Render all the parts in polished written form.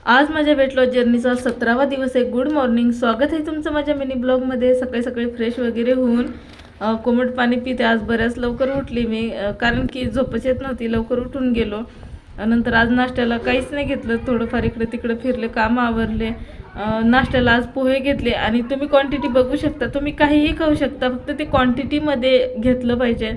आज माझ्या weight loss जर्नीचा 17वा दिवस आहे। गुड मॉर्निंग, स्वागत आहे तुमचं माझ्या मिनी ब्लॉगमध्ये। सकाळी सकाळी फ्रेश वगैरे होऊन कोमट पाणी पिते। आज बऱ्याच लवकर उठली मी, कारण की झोपच येत नव्हती। लवकर उठून गेलो। नंतर आज नाश्त्याला काहीच नाही घेतलं, थोडंफार इकडे तिकडे फिरले, काम आवरले। नाश्त्याला आज पोहे घेतले आणि तुम्ही क्वांटिटी बघू शकता। तुम्ही काहीही खाऊ शकता, फक्त ते क्वांटिटीमध्ये घेतलं पाहिजे।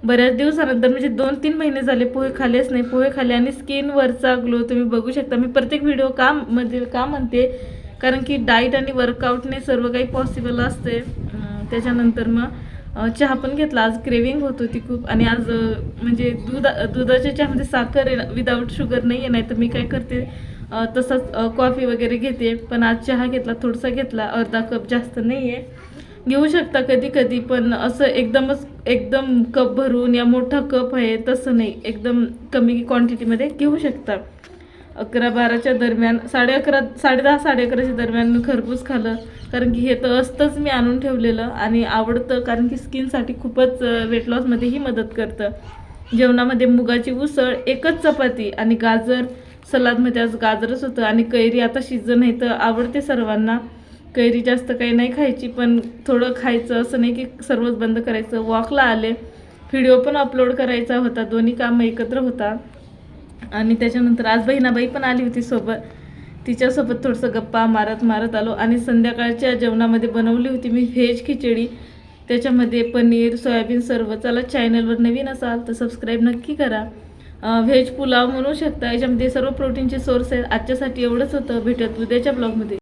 बऱ्याच दिवसानंतर म्हणजे 2-3 महिने झाले पोहे खाल्लेच नाही। पोहे खाल्ले आणि स्किनवरचा ग्लो तुम्ही बघू शकता। मी प्रत्येक व्हिडिओ का म्हणते, कारण की डाईट आणि वर्कआउटने सर्व काही पॉसिबल असते। त्याच्यानंतर मग चहा पण घेतला। आज क्रेविंग होत होती खूप, आणि आज म्हणजे दुधाच्या चहामध्ये साखर आहे, विदाऊट शुगर नाही आहे। नाही तर मी काय करते तसंच कॉफी वगैरे घेते, पण आज चहा घेतला, थोडासा घेतला, अर्धा कप, जास्त नाही आहे। घेऊ शकता कधी कधी, पण असं एकदम कप भरून या मोठा कप आहे तसं नाही, एकदम कमी क्वांटिटीमध्ये घेऊ शकता। 11-12च्या दरम्यान, 10:30-11:30च्या दरम्यान खरबूज खाल्लं, कारण की हे तर असतंच मी आणून ठेवलेलं आणि आवडतं, कारण की स्किनसाठी खूपच वेट लॉसमध्ये ही मदत करतं। जेवणामध्ये मुगाची उसळ, एकच चपाती आणि गाजर सलादमध्ये आज गाजरच होतं, आणि कैरी आता सीझन आहे तर आवडते सर्वांना। कैरी जास्त काही नाही खायची, पण थोडं खायचं, असं नाही की सर्वच बंद करायचं। वॉकला आले, व्हिडिओ पण अपलोड करायचा होता, दोन्ही कामं एकत्र होता। आणि त्याच्यानंतर आज बहिणाबाई पण आली होती सोबत, तिच्यासोबत थोडंसं गप्पा मारत आलो। आणि संध्याकाळच्या जेवणामध्ये बनवली होती मी व्हेज खिचडी, त्याच्यामध्ये पनीर, सोयाबीन सर्व। चला, चॅनलवर नवीन असाल तर सबस्क्राईब नक्की करा। व्हेज पुलाव म्हणू शकता, याच्यामध्ये सर्व प्रोटीनचे सोर्स आहेत। आजच्यासाठी एवढंच होतं, भेटत उद्याच्या ब्लॉगमध्ये।